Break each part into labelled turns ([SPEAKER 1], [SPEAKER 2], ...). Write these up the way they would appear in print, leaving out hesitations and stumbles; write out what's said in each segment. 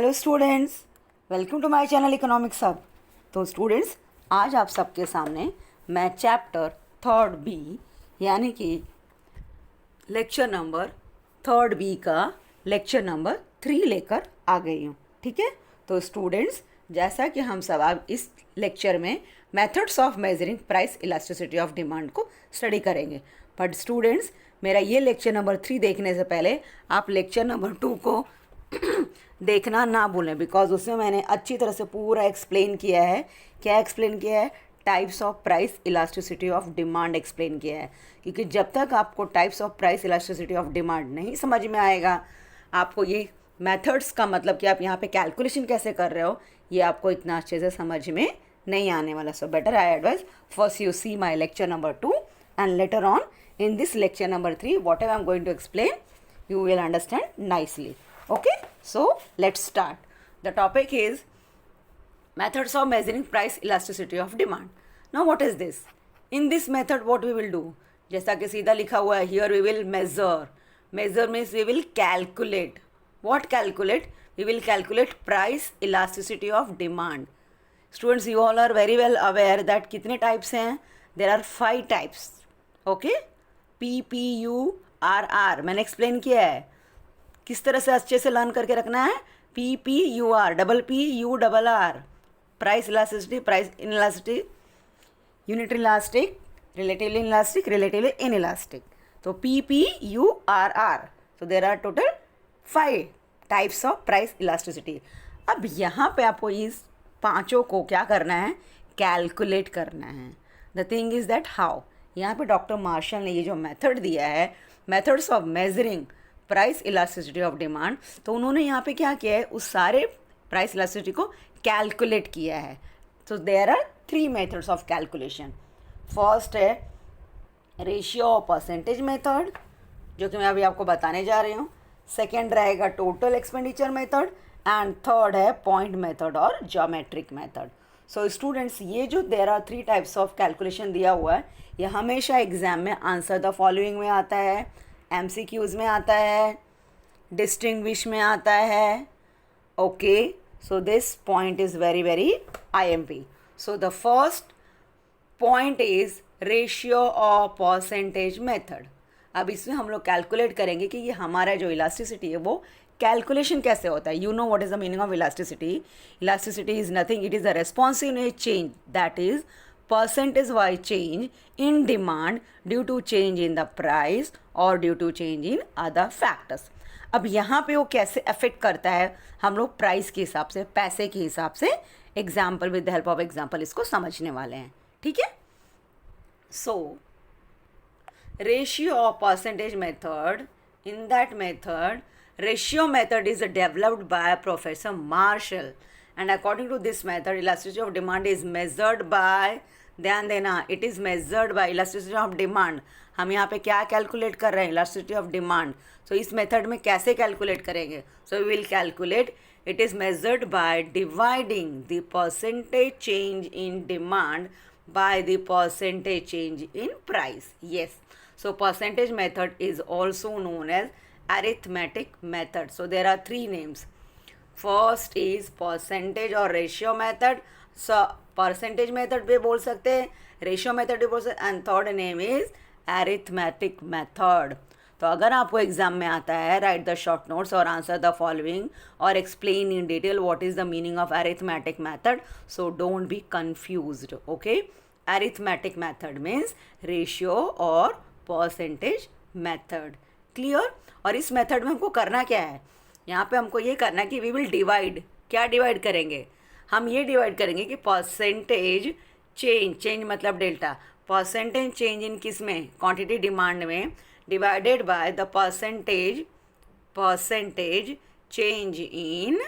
[SPEAKER 1] Hello students, welcome to my channel economics hub. तो students, आज आप सबके सामने मैं चैप्टर 3 B यानी कि लेक्चर नंबर 3 B का लेक्चर नंबर 3 लेकर आ गई हूँ। ठीक है, तो स्टूडेंट्स, जैसा कि हम सब अब इस लेक्चर में methods of measuring price elasticity of demand को स्टडी करेंगे। बट स्टूडेंट्स, मेरा ये लेक्चर नंबर 3 देखने से पहले आप लेक्चर नंबर 2 को देखना ना भूलें, बिकॉज उसमें मैंने अच्छी तरह से पूरा एक्सप्लेन किया है। क्या एक्सप्लेन किया है? Types of price elasticity of demand explain किया है। क्योंकि जब तक आपको types of price elasticity of demand नहीं समझ में आएगा, आपको ये मेथड्स का मतलब कि आप यहाँ पे कैलकुलेशन कैसे कर रहे हो, ये आपको इतना अच्छे से समझ में नहीं आने वाला। So better I advise first you see my lecture number 2 and later on in this lecture number 3 whatever I'm going to explain you will understand nicely. Okay, so let's start. The topic is methods of measuring price elasticity of demand. Now what is this? In this method what we will do, जैसा कि सीधा लिखा हुआ है, here we will measure means we will calculate. What calculate? We will calculate price elasticity of demand. Students, you all are very well aware that कितने types हैं? There are 5 types. Okay, PPURR मैंने explain किया है। किस तरह से अच्छे से लर्न करके रखना है? PPUR, double PURR, price elasticity, price inelasticity, unitary elastic, relatively elastic, relatively inelastic. तो PPURR। तो there are total 5 types of price elasticity. अब यहाँ पे आपको इस पांचों को क्या करना है? कैलकुलेट करना है। The thing is that how, यहाँ पे डॉक्टर मार्शल ने ये जो मेथड दिया है, methods of measuring price elasticity of demand, तो उन्होंने यहाँ पे क्या किया है? उस सारे प्राइस इलास्टिसिटी को कैलकुलेट किया है। तो there are 3 methods of calculation. First है रेशियो और परसेंटेज मेथड, जो कि मैं अभी आपको बताने जा रही हूँ। सेकेंड रहेगा total expenditure method and third है पॉइंट मेथड और ज्योमेट्रिक मेथड। सो स्टूडेंट्स, ये जो there are 3 types of calculation दिया हुआ है, ये हमेशा एग्जाम में आंसर द फॉलोइंग में आता है, MCQs में आता है, डिस्टिंग्विश में आता है। Okay, so this point is very very IMP. So the first point is ratio और परसेंटेज मेथड। अब इसमें हम लोग कैलकुलेट करेंगे कि ये हमारा जो इलास्टिसिटी है वो कैलकुलेशन कैसे होता है। You know what is the meaning of elasticity? Elasticity is nothing, it is the responsiveness change, that is percentage wise change in demand due to change in the price or due to change in other factors. अब यहाँ पे वो कैसे affect करता है, हम लोग price के हिसाब से, पैसे के हिसाब से example with the help of example इसको समझने वाले हैं। ठीक है, सो रेशियो और percentage method, in that method ratio method is developed by professor Marshall, and according to this method elasticity of demand is measured by, ध्यान देना, it is measured by elasticity of demand। हम यहाँ पे क्या calculate कर रहे हैं? elasticity of demand। so इस मेथड में कैसे कैलकुलेट करेंगे? so we will calculate, it is measured by dividing the percentage change in demand by the percentage change in price. Yes, so percentage method is also known as arithmetic method. so there are 3 names. First is percentage और ratio method. Percentage method भी बोल सकते हैं, ratio method भी बोल सकते हैं, and third name is arithmetic method. तो अगर आपको एग्जाम में आता है राइट द शॉर्ट नोट्स और आंसर द फॉलोइंग और explain in detail what is the meaning of arithmetic method, so don't be confused. Okay, arithmetic method means ratio और percentage method. Clear? और इस मेथड में हमको करना क्या है? यहाँ पे हमको ये करना है कि वी विल डिवाइड। क्या डिवाइड करेंगे? हम ये डिवाइड करेंगे कि परसेंटेज चेंज, चेंज मतलब डेल्टा, परसेंटेज चेंज इन किस में? क्वांटिटी डिमांड में, divided by the percentage change in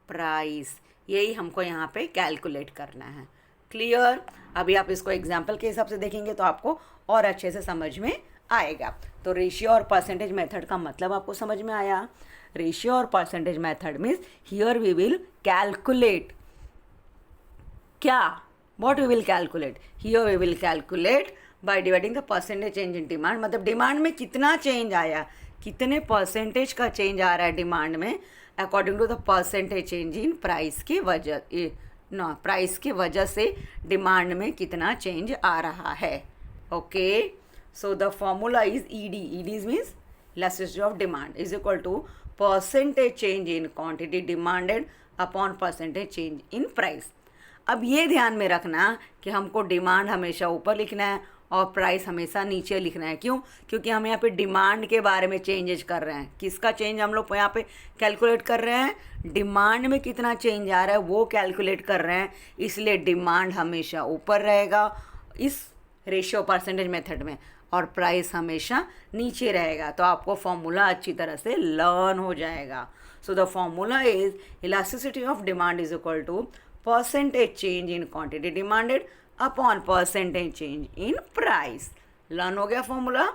[SPEAKER 1] price. यही हमको यहाँ पे कैलकुलेट करना है। क्लियर? अभी आप इसको एग्जाम्पल के हिसाब से देखेंगे तो आपको और अच्छे से समझ में आएगा। तो रेशियो और परसेंटेज मेथड का मतलब आपको समझ में आया। रेशियो और percentage method means here we will calculate क्या? What we will calculate? Here we will calculate by dividing the percentage change in demand. मतलब डिमांड में कितना चेंज आया, कितने परसेंटेज का चेंज आ रहा है डिमांड में, according to the percentage change in price की वजह प्राइस की वजह से डिमांड में कितना चेंज आ रहा है. Okay, so the formula is ED means elasticity of demand is equal to percentage change in quantity demanded upon percentage change in price. अब ये ध्यान में रखना कि हमको डिमांड हमेशा ऊपर लिखना है और प्राइस हमेशा नीचे लिखना है. क्यों? क्योंकि हम यहाँ पे डिमांड के बारे में चेंजेस कर रहे हैं. किसका चेंज हम लोग यहाँ पे कैलकुलेट कर रहे हैं? डिमांड में कितना चेंज आ रहा है वो कैलकुलेट कर रहे हैं. इसलिए डिमांड हमेशा ऊपर रहेगा इस रेशियो परसेंटेज मेथड में और प्राइस हमेशा नीचे रहेगा. तो आपको फॉर्मूला अच्छी तरह से लर्न हो जाएगा. So the formula is elasticity of demand is equal to percentage change in quantity demanded upon percentage change in price. Learn हो गया फॉर्मूला.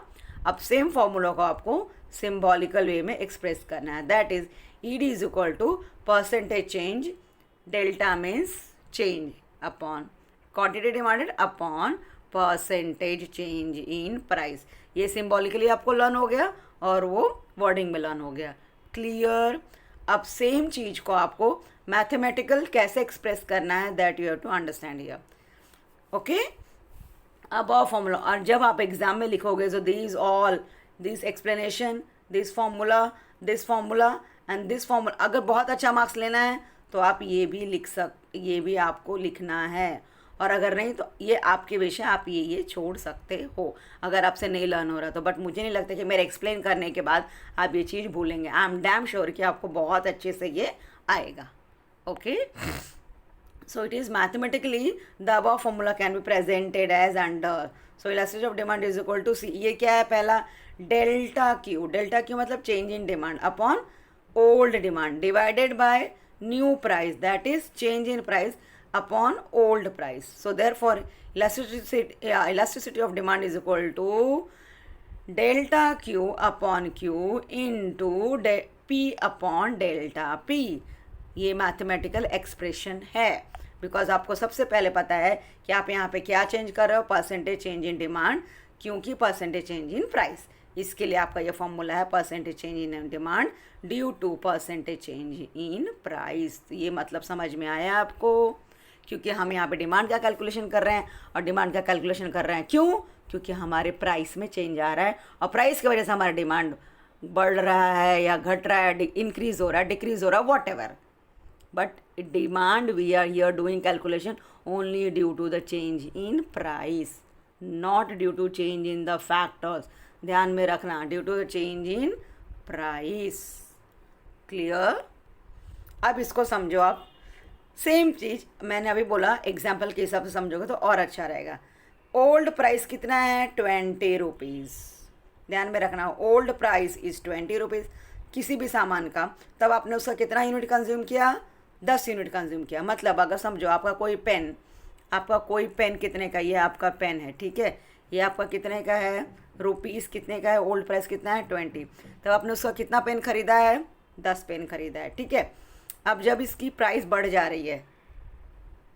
[SPEAKER 1] अब सेम फॉर्मूला को आपको सिम्बॉलिकल वे में एक्सप्रेस करना है. That is ED is equal to percentage change, delta means change upon quantity demanded upon percentage change in price. ये symbolically आपको लर्न हो गया और वो वर्डिंग में लर्न हो गया. क्लियर? अब सेम चीज़ को आपको मैथमेटिकल कैसे एक्सप्रेस करना है that you have to understand here. Okay, अब और फॉर्मूला, और जब आप एग्जाम में लिखोगे so this explanation, this formula and this formula, अगर बहुत अच्छा मार्क्स लेना है तो आप ये भी आपको लिखना है. और अगर नहीं तो ये आपके विषय, आप ये छोड़ सकते हो अगर आपसे नहीं लर्न हो रहा तो. बट मुझे नहीं लगता कि मेरे एक्सप्लेन करने के बाद आप ये चीज़ भूलेंगे. आई एम डैम श्योर कि आपको बहुत अच्छे से ये आएगा. Okay, so it is mathematically the above formula can be presented as under. So elasticity of demand is equal to C. ये क्या है? पहला डेल्टा क्यू मतलब change in demand upon old demand divided by new price, that is change in price upon old price. So therefore elasticity of demand is equal to delta Q upon Q into P upon delta P. ये mathematical expression है because आपको सबसे पहले पता है कि आप यहाँ पे क्या चेंज कर रहे हो, परसेंटेज चेंज इन डिमांड क्योंकि परसेंटेज चेंज इन प्राइस. इसके लिए आपका ये फॉर्मूला है percentage change in demand due to percentage change in price. ये मतलब समझ में आया आपको? क्योंकि हम यहाँ पे डिमांड का कैलकुलेशन कर रहे हैं और डिमांड का कैलकुलेशन कर रहे हैं क्यों? क्योंकि हमारे प्राइस में चेंज आ रहा है और प्राइस की वजह से हमारा डिमांड बढ़ रहा है या घट रहा है, इंक्रीज हो रहा है, डिक्रीज हो रहा है, what ever. But demand we are here doing calculation only due to the change in price, not due to change in the factors. ध्यान में रखना, due to the change in price. Clear? अब इसको समझो आप. सेम चीज़ मैंने अभी बोला एग्जाम्पल के हिसाब से समझोगे तो और अच्छा रहेगा. ओल्ड प्राइस कितना है? 20 रुपीज़. ध्यान में रखना, ओल्ड प्राइस इज़ 20 रुपीज़ किसी भी सामान का. तब आपने उसका कितना यूनिट कंज्यूम किया? 10 यूनिट कंज्यूम किया. मतलब अगर समझो आपका कोई पेन कितने का, ये आपका पेन है, ठीक है, ये आपका कितने का है? रुपीज़ कितने का है? ओल्ड प्राइस कितना है? 20. तब आपने उसका कितना पेन खरीदा है? 10 पेन खरीदा है, ठीक है. अब जब इसकी प्राइस बढ़ जा रही है,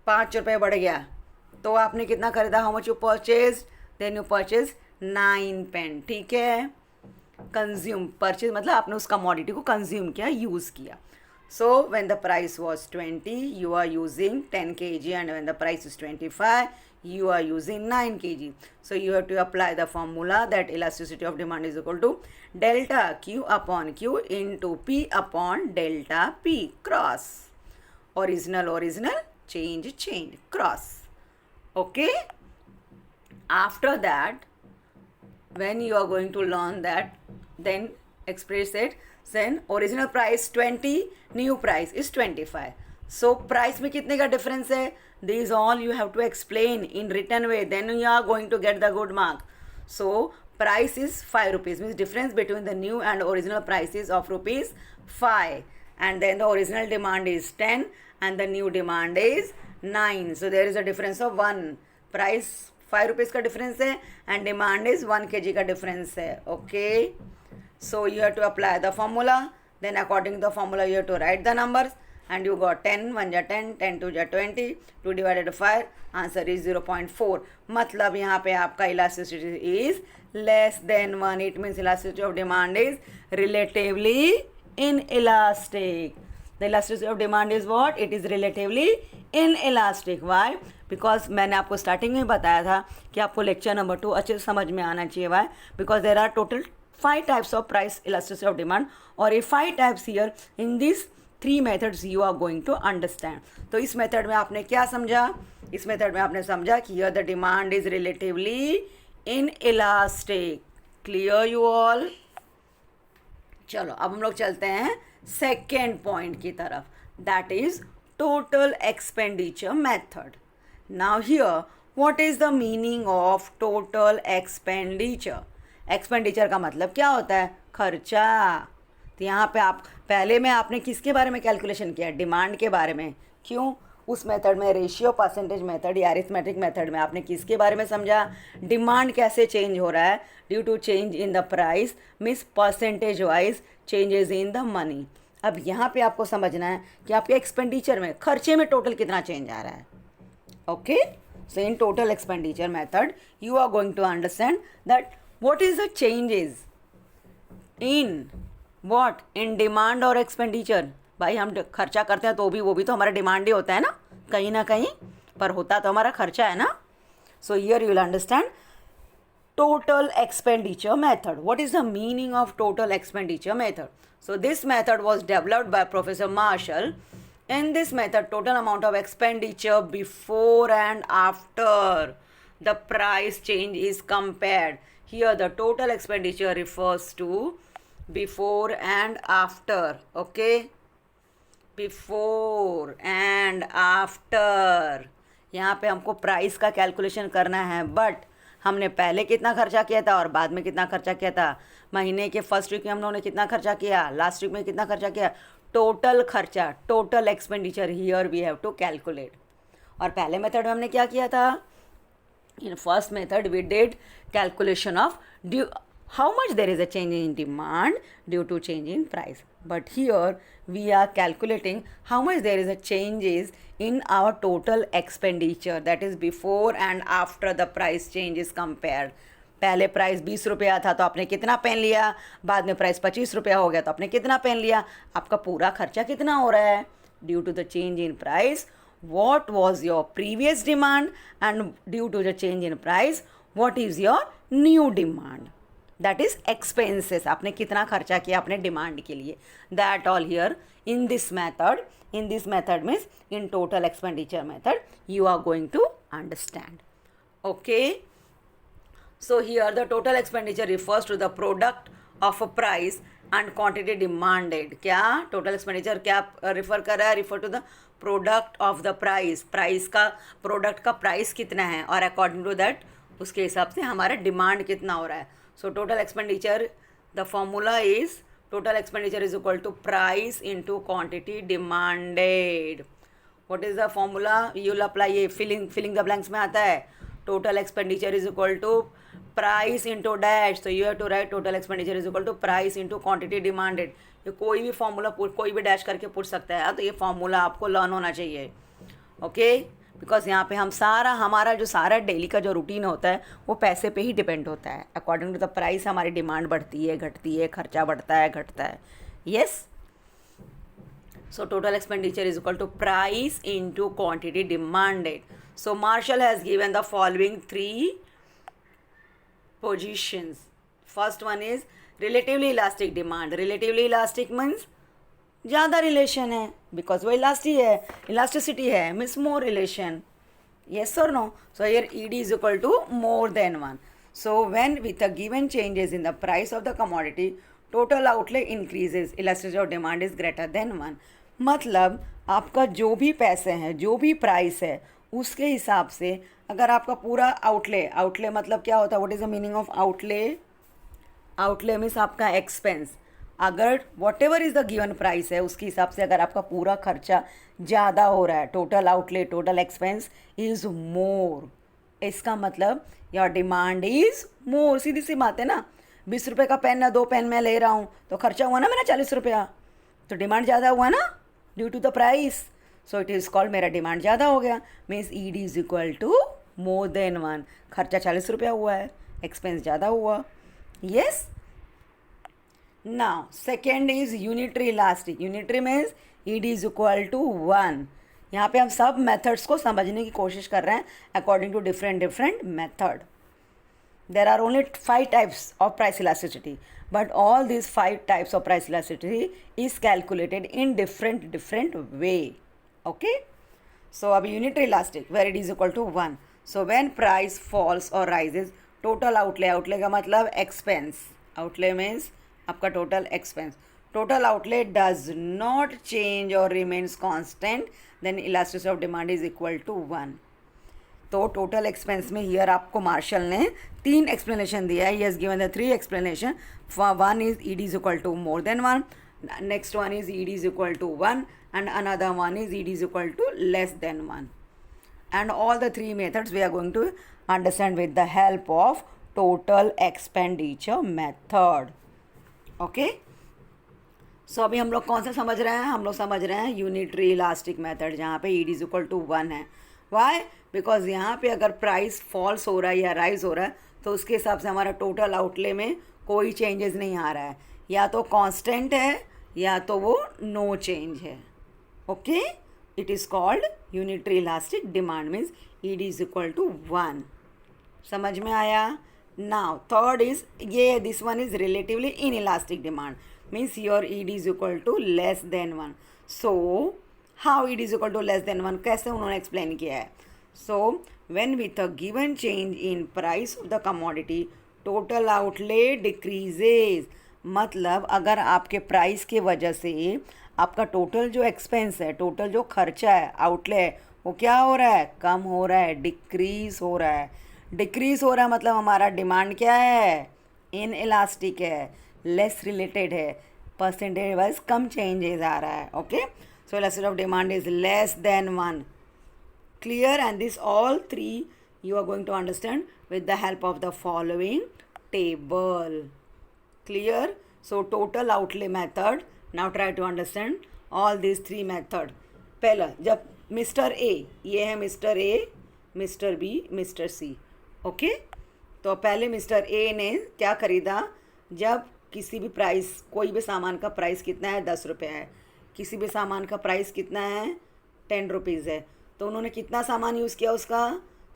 [SPEAKER 1] 5 रुपये बढ़ गया, तो आपने कितना खरीदा? How much you purchase? Then you purchase 9 pen, ठीक है. परचेज मतलब आपने उस कमोडिटी को कंज्यूम किया, यूज़ किया. So when the price was 20, you are using 10 kg, and when the price is 25, you are using 9 kg. So you have to apply the formula that elasticity of demand is equal to delta Q upon Q into P upon delta P cross. Original, change, cross. Okay? After that, when you are going to learn that, then express it. Then original price 20, new price is 25. So price में कितने का difference है? These all you have to explain in written way. Then you are going to get the good mark. So price is 5 rupees. Means difference between the new and original price is of rupees 5. And then the original demand is 10 and the new demand is 9. So there is a difference of 1. Price 5 rupees का difference है and demand is 1 kg का difference है. Okay. So you have to apply the formula. Then according to the formula you have to write the numbers. And you got 10, 1 जा 10, 10 2 जा 20, 2 divided by 5, answer is 0.4. मतलब यहाँ पे आपका elasticity is less than 1. It means elasticity of demand is relatively inelastic. The elasticity of demand is what? It is relatively inelastic. Why? Because मैंने आपको starting में बताया था कि आपको लेक्चर नंबर 2 अच्छे से समझ में आना चाहिए. Why? Because there are total 5 types of price elasticity of demand, और ये 5 types here in these 3 methods you are going to understand. तो इस मेथड में आपने क्या समझा? इस मेथड में आपने समझा कि here the demand is relatively inelastic. Clear you all? चलो अब हम लोग चलते हैं सेकेंड पॉइंट की तरफ. That is total expenditure method. Now here what is the meaning of total expenditure? Expenditure का मतलब क्या होता है? खर्चा. तो यहाँ पे आप पहले में आपने किसके बारे में कैलकुलेशन किया? डिमांड के बारे में. क्यों? उस मेथड में रेशियो परसेंटेज मेथड या अरिथमेटिक मेथड में आपने किसके बारे में समझा? डिमांड कैसे चेंज हो रहा है due to change in the price, means percentage wise changes in the money. अब यहाँ पे आपको समझना है कि आपके एक्सपेंडिचर में, खर्चे में टोटल कितना चेंज आ रहा है. Okay, so in total expenditure method you are going to understand that what is the changes in what, in demand और एक्सपेंडिचर. भाई हम खर्चा करते हैं तो वो भी तो हमारा डिमांड ही होता है ना, कहीं ना कहीं पर होता तो हमारा खर्चा है ना. So here you will understand total expenditure method. What is the meaning of total expenditure method? So this method was developed by Professor Marshall. In this method, total amount of expenditure before and after the price change is compared. Here the total expenditure refers to before and after. Okay, before and after. यहाँ पे हमको price का calculation करना है, but हमने पहले कितना खर्चा किया था और बाद में कितना खर्चा किया था. महीने के फर्स्ट वीक में हम लोगों ने कितना खर्चा किया, लास्ट वीक में कितना खर्चा किया. टोटल खर्चा, total expenditure here we have to calculate. और पहले मेथड में हमने क्या किया था? In first method we did calculation of due how much there is a change in demand due to change in price. But here we are calculating how much there is a changes in our total expenditure, that is before and after the price change is compared. पहले price 20 रुपया था तो आपने कितना pen लिया, बाद में price 25 रुपया हो गया तो आपने कितना पेन लिया. आपका पूरा खर्चा कितना हो रहा है due to the change in price. what was your previous demand and due to the change in price what is your new demand. That is expenses. आपने कितना खर्चा किया अपने डिमांड के लिए. That all here in this method. In this method means in total expenditure method you are going to understand. Okay, so here the total expenditure refers to the product of a price and quantity demanded. क्या total expenditure क्या refer कर रहा है? Refer to the product of the price. Price का, product का price कितना है और अकॉर्डिंग टू दैट उसके हिसाब से हमारा डिमांड कितना हो रहा है. So total expenditure, the formula is total expenditure is equal to price into quantity demanded. What is the formula? You will apply ये filling the blanks में आता है. Total expenditure is equal to price into dash. So you have to write total expenditure is equal to price into quantity demanded. ये कोई भी formula कोई भी dash करके पूछ सकता है. तो ये formula आपको learn होना चाहिए. Okay? बिकॉज यहाँ पे हम सारा हमारा जो सारा डेली का जो रूटीन होता है वो पैसे पे ही डिपेंड होता है. अकॉर्डिंग टू द प्राइस हमारी डिमांड बढ़ती है, घटती है, खर्चा बढ़ता है, घटता है. Yes, so total expenditure is equal to price into quantity demanded. So Marshall has given the following 3 positions. First one is relatively elastic demand. Relatively elastic means ज़्यादा रिलेशन है बिकॉज वो इलास्टिसिटी है मीन्स मोर रिलेशन. येस और no. So here ED is equal to more than 1. So when with a given changes in the price of the commodity total outlay increases, elasticity of demand is greater than 1. मतलब आपका जो भी पैसे हैं, जो भी price है उसके हिसाब से अगर आपका पूरा आउटले मतलब क्या होता है? What is the meaning of outlay? Outlay means आपका एक्सपेंस. अगर what ever is the given price है उसके हिसाब से अगर आपका पूरा खर्चा ज़्यादा हो रहा है, total outlay, total expense is more, इसका मतलब योर डिमांड इज़ मोर. सीधी सी बात है ना. 20 रुपये का पेन ना 2 पेन मैं ले रहा हूँ तो खर्चा हुआ ना मेरा 40 रुपया, तो डिमांड ज़्यादा हुआ ना due to the price. So it is called मेरा डिमांड ज़्यादा हो गया. Means E D is equal to more than 1. खर्चा 40 रुपया हुआ है, एक्सपेंस ज़्यादा हुआ. Yes. Now, second is unitary elastic. Unitary means ED is equal to 1. यहाँ पे हम सब methods को समझने की कोशिश कर रहे हैं according to different method. There are only 5 types of price elasticity, but all these 5 types of price elasticity is calculated in different way. Okay? So अब unitary elastic where it is equal to 1. So when price falls or rises, total outlay का मतलब expense. Outlay means आपका total expense. Total outlay does not change or remains constant, then elasticity of demand is equal to 1. तो total expense में here आपको Marshall ने 3 explanation दिया है. He has given the 3 explanation. One is ED is equal to more than 1, next one is ED is equal to 1 and another one is ed is equal to less than 1. And all the 3 methods we are going to understand with the help of total expenditure method. Okay? So अभी हम लोग कौन सा समझ रहे हैं? हम लोग समझ रहे हैं यूनिटरी इलास्टिक मेथड जहाँ पे ed is equal to 1 है. वाई? बिकॉज यहाँ पे अगर प्राइस फॉल्स हो रहा है या राइज हो रहा है तो उसके हिसाब से हमारा टोटल आउटले में कोई चेंजेस नहीं आ रहा है, या तो कांस्टेंट है या तो वो नो चेंज है. Okay, it is called unitary elastic demand means ED is equal to 1. समझ में आया? नाउ थर्ड इज ये this one is relatively inelastic demand means your ED is equal to less than 1. So how ED is equal to less than 1 कैसे उन्होंने explain किया है? So when with a given change in price of the commodity, total outlay decreases. मतलब अगर आपके price के वजह से आपका टोटल जो एक्सपेंस है, टोटल जो खर्चा है, आउटले है, वो क्या हो रहा है? कम हो रहा है, डिक्रीज हो रहा है. डिक्रीज हो रहा है मतलब हमारा डिमांड क्या है? इन इलास्टिक है, लेस रिलेटेड है, परसेंटेज वाइज कम चेंजेस आ रहा है. Okay, so elastic of demand is less than 1. Clear? And this all 3 you are going to understand with the help of the following table. Clear? So total outlay method. Now try to understand all these 3 method. पहला, जब mister A, ये है mister A, mister B, mister C. Okay, तो पहले mister A ने क्या खरीदा? जब किसी भी प्राइस, कोई भी सामान का प्राइस कितना है? 10 रुपये है. किसी भी सामान का प्राइस कितना है? 10 रुपीज़ है. तो उन्होंने कितना सामान यूज़ किया उसका?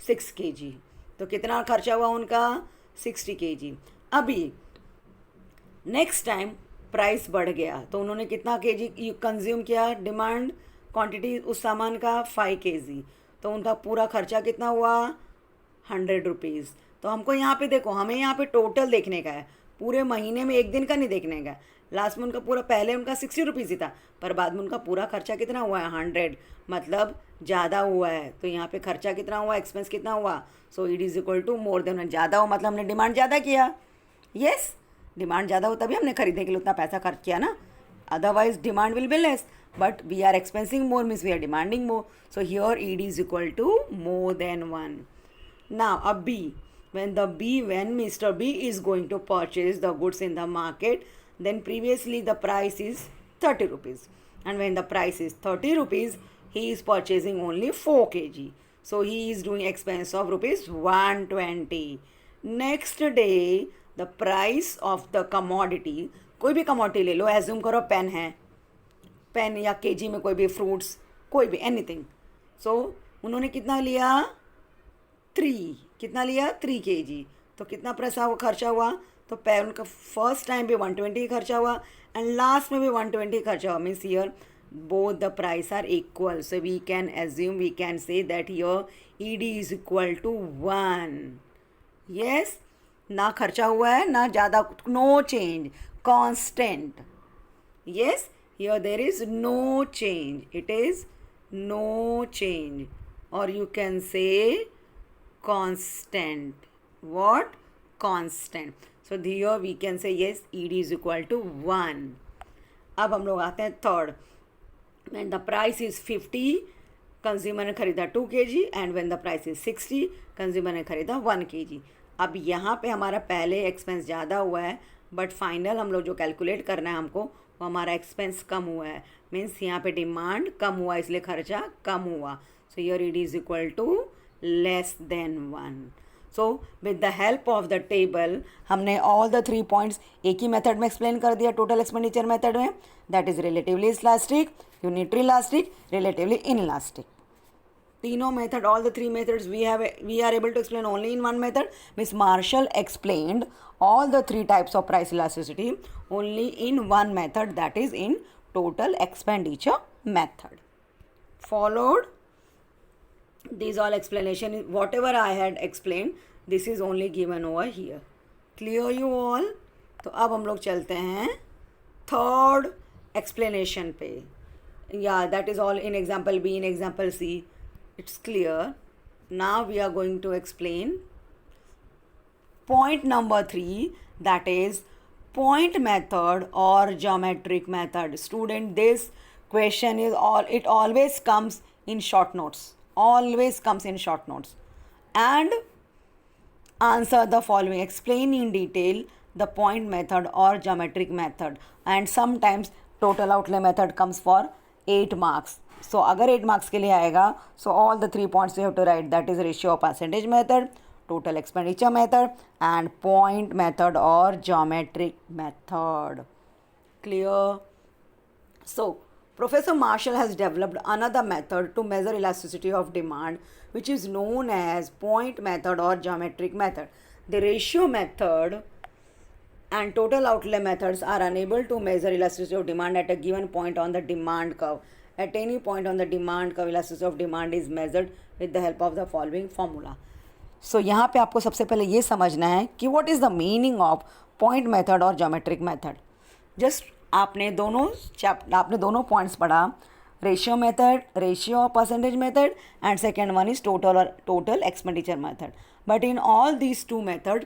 [SPEAKER 1] 6 kg. तो कितना खर्चा हुआ उनका? 60 kg. अभी नेक्स्ट टाइम प्राइस बढ़ गया तो उन्होंने कितना kg कंज्यूम किया? डिमांड क्वांटिटी उस सामान का 5 kg. तो उनका पूरा खर्चा कितना हुआ? 100 रुपीज़. तो हमको यहाँ पे देखो, हमें यहाँ पे टोटल देखने का है, पूरे महीने में एक दिन का नहीं देखने का. लास्ट में उनका पूरा, पहले उनका 60 रुपीज़ ही था, पर बाद में उनका पूरा खर्चा कितना हुआ है? 100. मतलब ज़्यादा हुआ है. तो यहाँ पे खर्चा कितना हुआ? एक्सपेंस कितना हुआ? So it is equal to more than. ज़्यादा हो मतलब हमने डिमांड ज़्यादा किया. येस, डिमांड ज़्यादा हो तभी हमने खरीदने के लिए उतना पैसा खर्च किया ना. Otherwise demand will be less, but we are expensing more means we are demanding more. So here Ed is equal to more than 1. Now अब B, when Mr. B is going to purchase the goods in the market, then previously the price is 30 rupees, and when the price is 30 rupees he is purchasing only 4 kg, so he is doing expense of rupees 120. Next day the price of the commodity, कोई भी commodity ले लो, assume करो pen है, pen या kg में कोई भी fruits, कोई भी एनीथिंग. सो उन्होंने कितना लिया? 3. कितना लिया? 3 kg. तो कितना पैसा वो खर्चा हुआ? तो उनका फर्स्ट टाइम भी 120 खर्चा हुआ एंड लास्ट में भी 120 खर्चा हुआ. Means here both the price are equal, so we can assume, we can say that here ED is equal to 1. yes, ना खर्चा हुआ है ना ज़्यादा, no change, constant. yes, here there is no change, it is no change, or you can say constant. what? constant. so here we can say yes, ED is equal to 1. अब हम लोग आते हैं third. when the price is 50, consumer ने खरीदा 2 kg, and when the price is 60, consumer ने खरीदा 1 kg. अब यहाँ पे हमारा पहले एक्सपेंस ज़्यादा हुआ है, बट फाइनल हम लोग जो कैलकुलेट करना है हमको, वो हमारा एक्सपेंस कम हुआ है. मीन्स यहाँ पे डिमांड कम हुआ इसलिए खर्चा कम हुआ. So your Ed is equal to less than 1. So with the help of the table हमने ऑल द 3 पॉइंट्स एक ही मेथड में एक्सप्लेन कर दिया टोटल एक्सपेंडिचर मेथड में, that is relatively elastic, unitary elastic, relatively inelastic. तीनों method, all the three methods we are able to explain only in one method. Miss Marshall explained all the 3 types of price elasticity only in one method, that is in total expenditure method. Followed these all explanation, whatever I had explained, this is only given over here. Clear you all? तो अब हम लोग चलते हैं third explanation पे. Yeah, that is all in example B, in example C. It's clear. Now we are going to explain point number 3, that is point method or geometric method. Student, this question is it always comes in short notes. Always comes in short notes. And answer the following. Explain in detail the point method or geometric method. And sometimes total outlay method comes for 8 marks. So अगर 8 marks के लिए आएगा, so all the 3 points you have to write, that is ratio of percentage method, total expenditure method and point method or geometric method. Clear? So Professor Marshall has developed another method to measure elasticity of demand, which is known as point method or geometric method. The ratio method and total outlay methods are unable to measure elasticity of demand at a given point on the demand curve. At any point on the demand curve, elasticity of demand is measured with the help of the following formula. So यहाँ पे आपको सबसे पहले ये समझना है कि what is the meaning of point method और geometric method. Just आपने दोनों पॉइंट्स पढ़ा, ratio method, ratio of percentage method and second one is total expenditure method. But in all these 2 method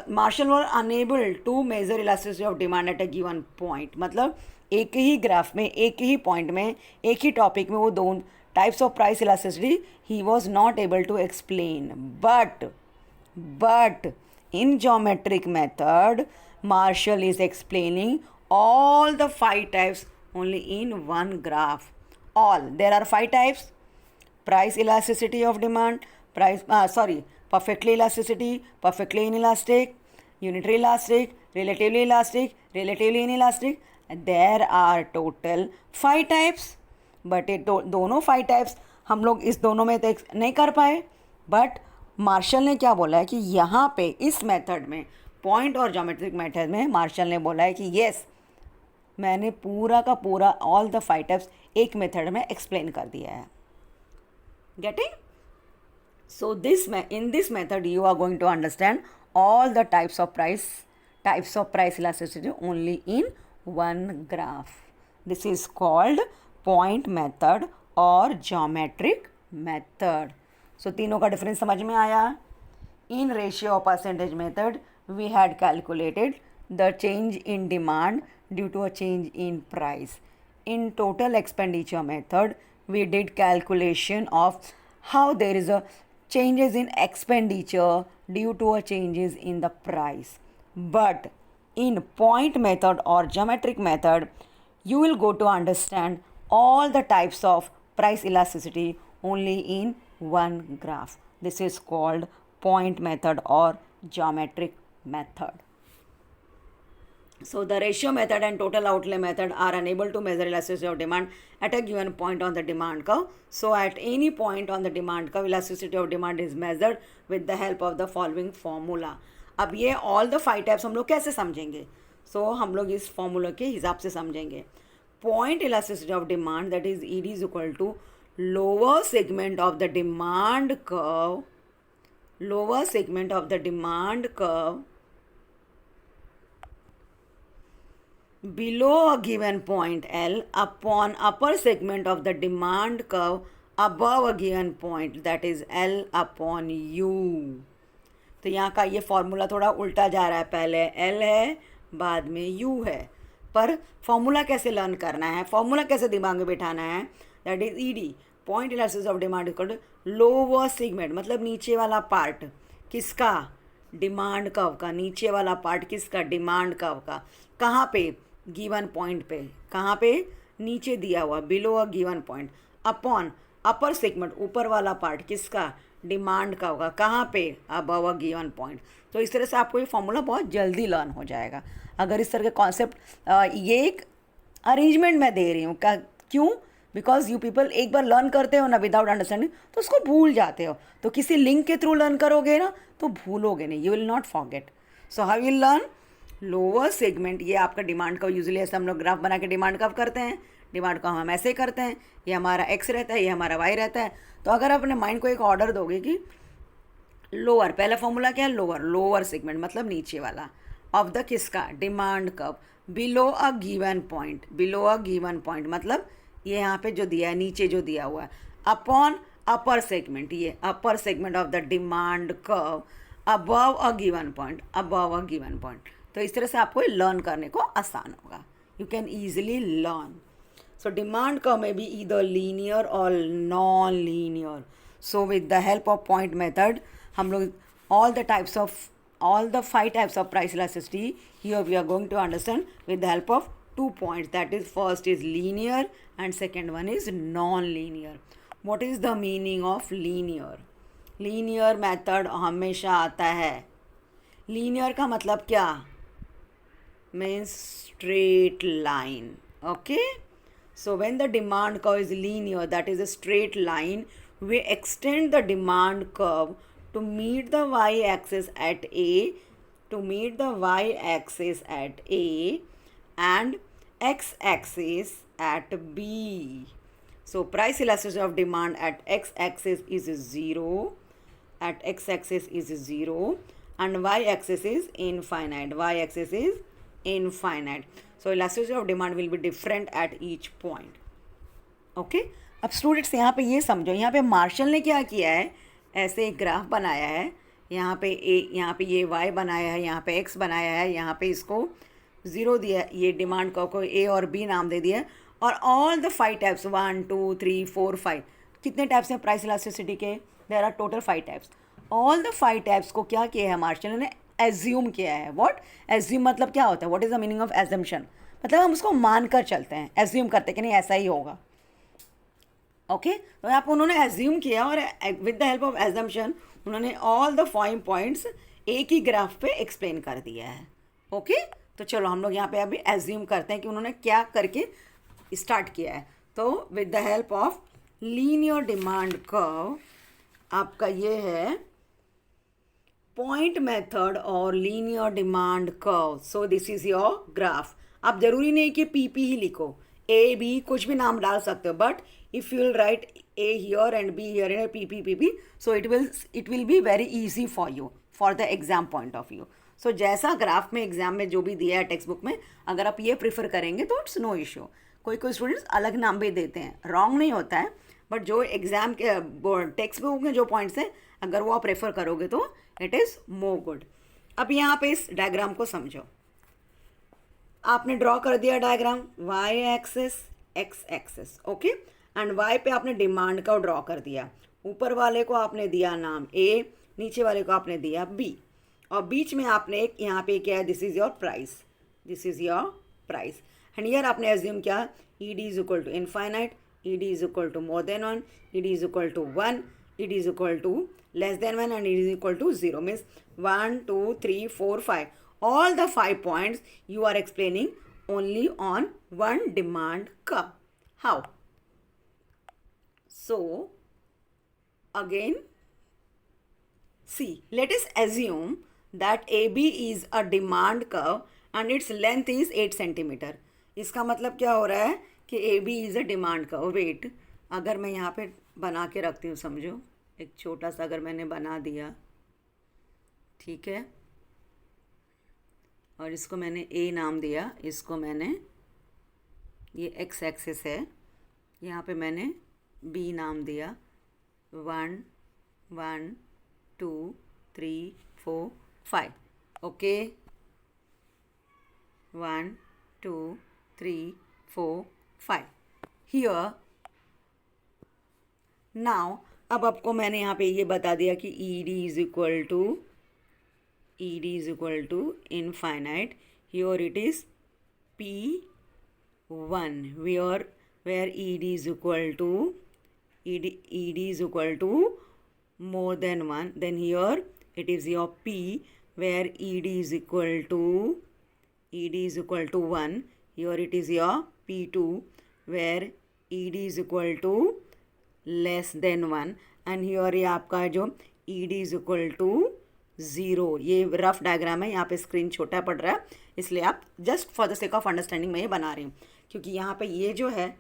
[SPEAKER 1] Marshall were enable to measure elasticity of demand at a given point. मतलब एक ही graph में, एक ही point में, एक ही topic में वो दोनों टाइप्स ऑफ प्राइस इलास्टिसिटी ही was not able to explain. But in geometric method, Marshall is explaining all the 5 types only in one graph. There are 5 types: price elasticity of demand, perfectly elasticity, perfectly inelastic, unitary elastic, relatively elastic, relatively inelastic. There are total 5 types. But दोनों 5 types हम लोग इस दोनों में नहीं कर पाए. But martial ने क्या बोला है कि यहाँ पे इस मेथड में, पॉइंट और ज्योमेट्रिक मेथड में, मार्शल ने बोला है कि येस, मैंने पूरा का पूरा ऑल द 5 टाइप्स एक मेथड में एक्सप्लेन कर दिया है. Getting? So in this method you are going to understand all the types of price elasticity only in one graph. This is called point method और ज्योमेट्रिक मेथड. सो तीनों का difference समझ में आया. In ratio of percentage method we had calculated the change in demand due to a change in price. In total expenditure method we did calculation of how there is a changes in expenditure due to a changes in the price. But in point method or geometric method, you will go to understand all the types of price elasticity only in one graph. This is called point method or geometric method. So the ratio method and total outlay method are unable to measure elasticity of demand at a given point on the demand curve. So at any point on the demand curve, elasticity of demand is measured with the help of the following formula. अब ये all the 5 types हम लोग कैसे समझेंगे? So हम लोग इस formula के हिसाब से समझेंगे. Point elasticity of demand, that is ED is equal to lower segment of the demand curve below a given point L upon upper segment of the demand curve above a given point, that is L upon U. तो यहाँ का ये formula थोड़ा उल्टा जा रहा है. पहले L है, बाद में U है. पर फॉर्मूला कैसे लर्न करना है, फॉर्मूला कैसे दिमाग में बिठाना है, that is ED, point elasticity of demand equal to lower segment, मतलब नीचे वाला पार्ट किसका, डिमांड कर्व का. नीचे वाला पार्ट किसका, डिमांड कर्व का. कहाँ पे, गिवन पॉइंट पे. कहाँ पे, नीचे दिया हुआ, below a given point. Upon upper segment, ऊपर वाला पार्ट किसका, डिमांड का होगा, कहाँ पे, अबव अ गिवन पॉइंट। तो इस तरह से आपको ये फॉर्मूला बहुत जल्दी लर्न हो जाएगा अगर इस तरह के कॉन्सेप्ट, ये एक अरेंजमेंट मैं दे रही हूँ। क्यों? बिकॉज यू पीपल एक बार लर्न करते हो ना विदाउट अंडरस्टैंडिंग तो उसको भूल जाते हो, तो किसी लिंक के थ्रू लर्न करोगे ना तो भूलोगे नहीं, you will not forget. So how will learn? Lower segment, ये आपका डिमांड का यूजुअली ऐसे हम लोग ग्राफ बना के डिमांड कब करते हैं, डिमांड को हम ऐसे करते हैं, ये हमारा एक्स रहता है, ये हमारा वाई रहता है। तो अगर आप अपने माइंड को एक ऑर्डर दोगे कि लोअर, पहला फॉर्मूला क्या है, लोअर, लोअर सेगमेंट मतलब नीचे वाला, ऑफ द किसका, demand curve, below a given point, below a given point मतलब ये यहाँ पे जो दिया है, नीचे जो दिया हुआ है, अपॉन अपर सेगमेंट, ये अपर segment of the demand curve above a given point, above a given point. तो इस तरह से आपको लर्न करने को आसान होगा, you can easily learn. So demand curve may be either linear or non-linear. So with the help of point method, हम लोग all the 5 types of price elasticity here we are going to understand with the help of 2 points. That is, first is linear and second one is non-linear. What is the meaning of linear? Linear method हमेशा आता है। Linear का मतलब क्या? Means straight line. Okay? So when the demand curve is linear, that is a straight line, we extend the demand curve to meet the y-axis at A, and x-axis at B. So price elasticity of demand at x-axis is 0, and y-axis is infinite. So elasticity of demand will be different at each point. Okay अब students यहाँ पे ये समझो, यहाँ पे martial ने क्या किया है, ऐसे एक ग्राफ बनाया है, यहाँ पे ये y बनाया है, यहाँ पे x बनाया है, यहाँ पे इसको 0 दिया, ये डिमांड को a और b नाम दे दिया, और ऑल द 5 टाइप्स 1 2 3 4 5, कितने टाइप्स हैं प्राइस इलास्टिसिटी के, there are total 5 types. All the 5 types को क्या किया है मार्शल ने, एज्यूम किया है। व्हाट एज्यूम मतलब क्या होता है, what is the meaning of assumption, मतलब हम उसको मान कर चलते हैं, एज्यूम करते हैं कि नहीं ऐसा ही होगा। ओके तो यहाँ पर उन्होंने एज्यूम किया और with the help of assumption उन्होंने ऑल द 5 पॉइंट्स एक ही ग्राफ पे एक्सप्लेन कर दिया है। ओके तो चलो हम लोग यहाँ पे अभी एज्यूम करते हैं कि उन्होंने क्या करके स्टार्ट किया है। तो with the help of linear demand curve, आपका ये है पॉइंट मेथड और linear demand curve. So this is your graph. आप जरूरी नहीं कि पीपी ही लिखो, ए बी कुछ भी नाम डाल सकते हो, but if you will write A here and B here and PP, so it will be very easy for you for the exam point of view. सो जैसा ग्राफ में एग्जाम में जो भी दिया है टेक्स्ट बुक में, अगर आप ये प्रीफर करेंगे तो इट्स नो इशू। कोई स्टूडेंट्स अलग नाम भी देते हैं, रॉन्ग नहीं होता है, बट जो एग्जाम के टेक्स्ट बुक में जो पॉइंट्स हैं अगर वो आप रेफर करोगे तो इट इज़ मोर गुड। अब यहाँ पे इस डायग्राम को समझो, आपने ड्रॉ कर दिया diagram, Y axis X axis, okay, and Y पे आपने डिमांड का ड्रॉ कर दिया, ऊपर वाले को आपने दिया नाम ए, नीचे वाले को आपने दिया बी, और बीच में आपने एक यहाँ पे क्या है, this is your price, this is your price, and here आपने एज्यूम किया E D is equal to infinite, E D is equal to more than 1, E D is equal to 1, E D is equal to less than 1, and it is equal to 0, means 1 2 3 4 5, all the 5 points you are explaining only on one demand curve. How? So again see, let us assume that AB is a demand curve and its length is 8 centimeter. इसका मतलब क्या हो रहा है कि AB is a demand curve. Wait, अगर मैं यहाँ पे बना के रखती हूँ, समझो एक छोटा सा अगर मैंने बना दिया, ठीक है, और इसको मैंने ए नाम दिया, इसको मैंने, ये एक्स एक्सिस है, यहाँ पे मैंने बी नाम दिया, 1 1 2 3 4 5, ओके, 1 2 3 4 5 हियर। नाउ अब आपको मैंने यहाँ पे ये बता दिया कि E D is equal to infinite, here it is P1, where ED is equal to more than 1, then here it is your P where ED is equal to 1. Here it is your P2 where ED is equal to less than 1 and here ये आपका जो ED is equal to 0. ये rough diagram है, यहाँ पे screen छोटा पड़ रहा है इसलिए आप just for the sake of understanding मैं ये बना रही हूँ क्योंकि यहाँ पे ये जो है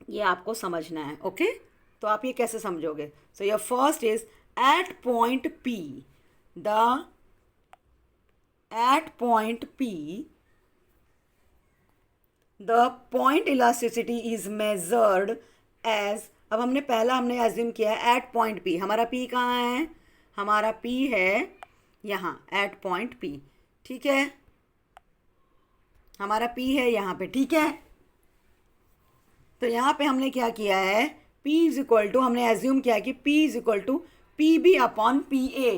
[SPEAKER 1] ये आपको समझना है. ओके तो आप ये कैसे समझोगे? So your first is at point P the point elasticity is measured as. अब हमने एज्यूम किया है एट पॉइंट P. हमारा P कहाँ है? हमारा P है यहाँ एट पॉइंट P. ठीक है, हमारा P है यहाँ पे. ठीक है, तो यहाँ पे हमने क्या किया है, P इज इक्वल टू, हमने एज्यूम किया कि P is equal to PB upon PA.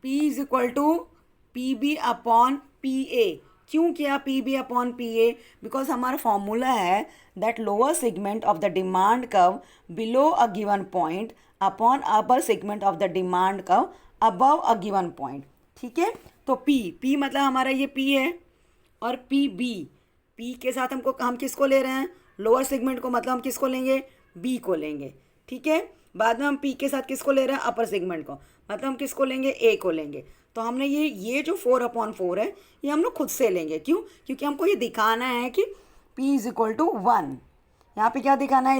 [SPEAKER 1] P is equal to PB upon PA. क्यों किया PB अपॉन PA? बिकॉज हमारा फॉर्मूला है that lower segment of the demand curve below a given point upon upper segment of the demand curve above a given point. ठीक है, तो P मतलब हमारा ये P है और P के साथ हम किसको ले रहे हैं? लोअर सेगमेंट को. मतलब हम किसको लेंगे? B को लेंगे. ठीक है, बाद में हम P के साथ किसको ले रहे हैं? अपर सेगमेंट को. मतलब हम किसको लेंगे? A को लेंगे. तो हमने ये जो 4/4 है ये हम लोग खुद से लेंगे. क्यों? क्योंकि हमको ये दिखाना है कि P इज इक्वल टू 1. यहाँ पे क्या दिखाना है?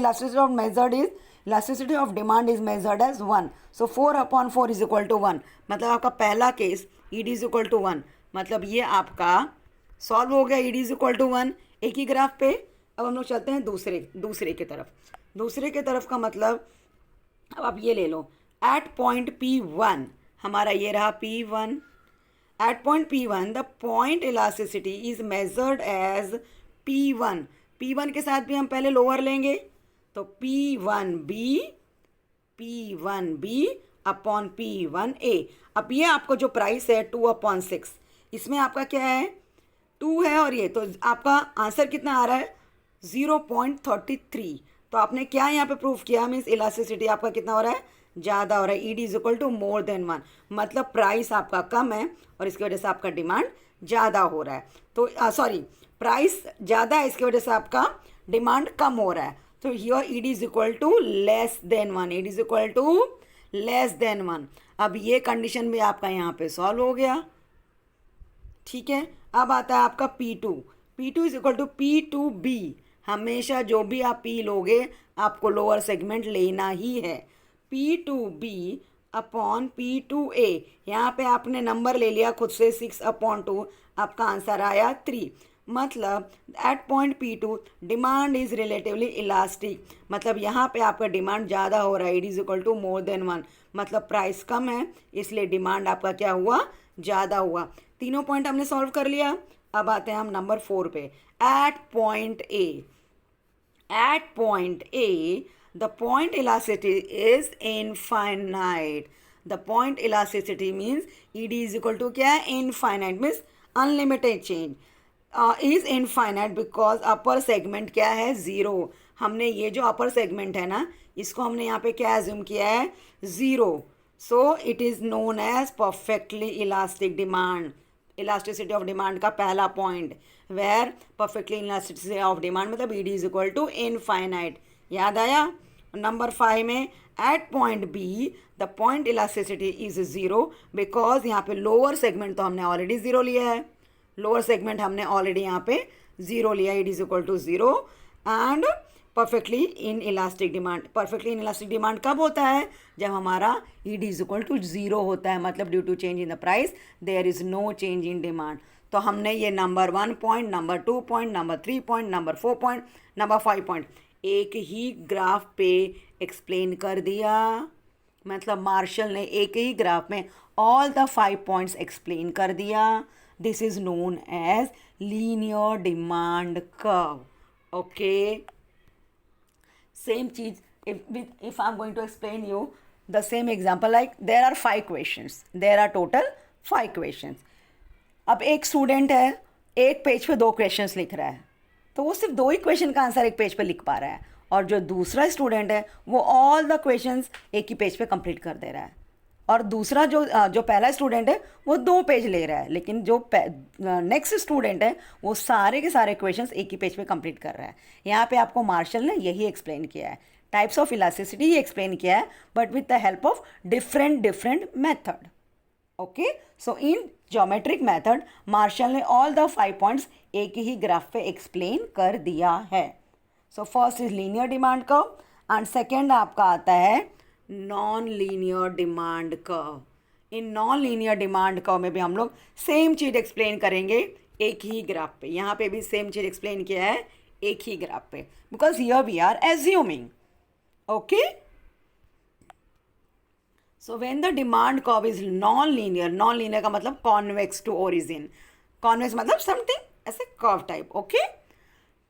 [SPEAKER 1] Elasticity of demand is measured as 1. So 4/4 is equal to 1. मतलब आपका पहला case ED is equal to 1. मतलब ये आपका सॉल्व हो गया. ED इज इक्वल टू 1 एक ही ग्राफ पे. अब हम लोग चलते हैं दूसरे की तरफ. दूसरे के तरफ का मतलब अब आप ये ले लो एट पॉइंट P1. हमारा ये रहा P1. At point P1 the point elasticity is measured as P1. P1 के साथ भी हम पहले लोअर लेंगे तो P1B अपॉन P1A. अब ये आपको जो प्राइस है 2/6, इसमें आपका क्या है? 2 है और ये, तो आपका आंसर कितना आ रहा है? 0.33. तो आपने क्या यहाँ पे प्रूफ किया? मीन्स इलास्टिसिटी आपका कितना हो रहा है? ज़्यादा हो रहा है. ED is equal to more than 1. मतलब प्राइस आपका कम है और इसकी वजह से आपका डिमांड ज़्यादा हो रहा है. तो प्राइस ज़्यादा है, इसकी वजह से आपका डिमांड कम हो रहा है. तो here ED is equal to less than 1. ED is equal to less than 1. अब ये कंडीशन भी आपका यहाँ पे सॉल्व हो गया. ठीक है, अब आता है आपका P2. P2 is equal to P2B. हमेशा जो भी आप P लोगे आपको लोअर सेगमेंट लेना ही है. P2B upon P2A. यहाँ पे आपने नंबर ले लिया खुद से 6/2. आपका आंसर आया 3. मतलब at point P2 demand is relatively elastic. मतलब यहाँ पे आपका डिमांड ज़्यादा हो रहा है. ED is equal to more than 1. मतलब प्राइस कम है इसलिए डिमांड आपका क्या हुआ? ज़्यादा हुआ. तीनों पॉइंट हमने सॉल्व कर लिया. अब आते हैं हम नंबर 4 पे. At point A the point elasticity is infinite. The point elasticity means ED is equal to क्या है? Infinite means unlimited change. Is infinite because upper segment क्या है? 0. हमने ये जो upper segment है ना, इसको हमने यहाँ पे क्या assume किया है? 0. So it is known as perfectly elastic demand. Elasticity of demand का पहला point where perfectly elasticity of demand मतलब ED is equal to infinite. याद आया? नंबर 5 में at point B the point elasticity is 0 because यहाँ पे lower segment तो हमने ऑलरेडी 0 लिया है. लोअर सेगमेंट हमने ऑलरेडी यहाँ पे 0 लिया. ED is equal to 0 and perfectly inelastic demand. Perfectly inelastic demand कब होता है? जब हमारा ED इज इक्वल टू 0 होता है. मतलब due to change in the price there is no change in demand. तो हमने ये number 1 point, number 2 point, number 3 point, number 4 point, number 5 point एक ही ग्राफ पे एक्सप्लेन कर दिया. मतलब मार्शल ने एक ही ग्राफ में ऑल द 5 पॉइंट्स एक्सप्लेन कर दिया. This is known as linear demand curve. Okay, same चीज if I'm going to explain you the same example, like there are 5 questions. There are total 5 questions. अब एक student है, एक page पे 2 questions लिख रहा है, तो वो सिर्फ 2 ही क्वेश्चन का आंसर एक पेज पे लिख पा रहा है. और जो दूसरा स्टूडेंट है वो ऑल द क्वेश्चंस एक ही पेज पे कंप्लीट कर दे रहा है, और दूसरा जो पहला स्टूडेंट है वो 2 पेज ले रहा है, लेकिन जो नेक्स्ट स्टूडेंट है वो सारे के सारे क्वेश्चंस एक ही पेज पे कंप्लीट कर रहा है। यहाँ पे आपको मार्शल ने यही एक्सप्लेन किया है, टाइप्स ऑफ इलास्टिसिटी ही एक्सप्लेन किया है, but with the help of different method. Okay, so in geometric method Marshall ने ऑल द 5 पॉइंट्स एक ही ग्राफ पे एक्सप्लेन कर दिया है। So first is linear demand curve and second आपका आता है non linear demand curve. In non linear demand curve में भी हम लोग सेम चीज़ एक्सप्लेन करेंगे एक ही ग्राफ पे। यहाँ पे भी सेम चीज़ एक्सप्लेन किया है एक ही ग्राफ पे, because here we are assuming. Okay, so when the demand curve is non linear का मतलब कॉन्वेक्स टू ओरिजिन, कॉन्वेक्स मतलब समथिंग ऐसे curve type. Okay,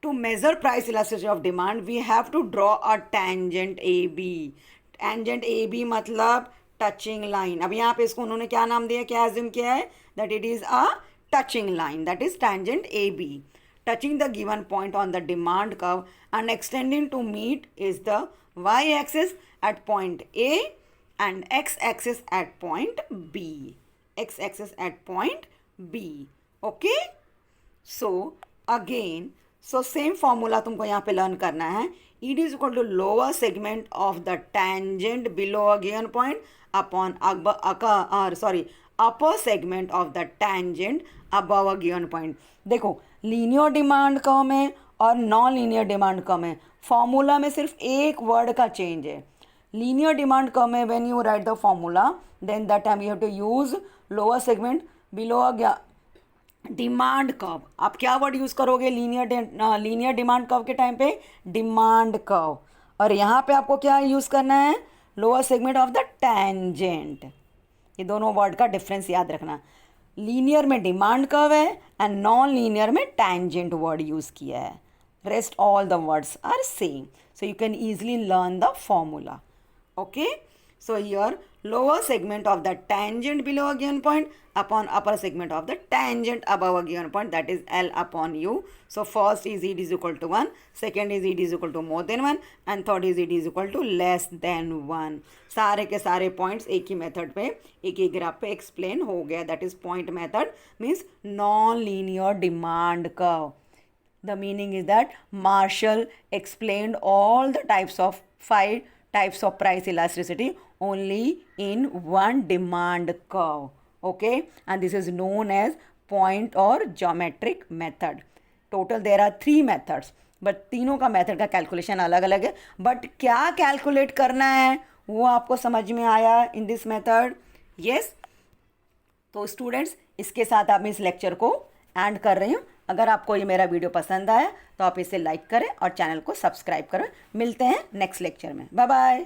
[SPEAKER 1] to measure price elasticity of demand we have to draw a tangent A B. Tangent A B मतलब touching line. अब यहाँ पे इसको उन्होंने क्या नाम दिया, क्या एज्यूम किया है, that it is a touching line, that is tangent AB, touching the given point on the demand curve and extending to meet is the y-axis at point A and x-axis at point B. X-axis at point B. Okay? So again, so same formula तुमको यहाँ पे learn करना है. ED is equal to lower segment of the tangent below a given point upon upper segment of the tangent above a given point. देखो linear demand curve में और non linear demand curve में formula में सिर्फ एक word का change है. Linear demand curve में when you write the formula then that time you have to use lower segment below a demand curve. आप क्या वर्ड यूज़ करोगे लीनियर डिमांड कर्व के टाइम पे, डिमांड कर्व. और यहाँ पे आपको क्या यूज़ करना है, lower segment of the tangent. ये दोनों वर्ड का डिफरेंस याद रखना. लीनियर में डिमांड कर्व है एंड नॉन लीनियर में टेंजेंट वर्ड यूज़ किया है. Rest all the words are same, so you can easily learn the formula. Okay, so here lower segment of the tangent below a given point upon upper segment of the tangent above a given point, that is L upon U. So first is ED is equal to 1, second is ED is equal to more than 1 and third is ED is equal to less than 1. सारे के सारे points एक ही method पे एक ही graph पे explain हो गया. That is point method means non linear demand curve. The meaning is that Marshall explained all the types of 5 types of price elasticity only in one demand curve. Okay, and this is known as point or geometric method. Total there are 3 methods, but तीनों का method का calculation अलग अलग है. But क्या calculate करना है वो आपको समझ में आया इन दिस मेथड. यस, तो स्टूडेंट्स इसके साथ आप इस लेक्चर को एंड कर रही हूँ. अगर आपको ये मेरा वीडियो पसंद आया तो आप इसे लाइक करें और चैनल को सब्सक्राइब करें. मिलते हैं नेक्स्ट लेक्चर में. Bye bye.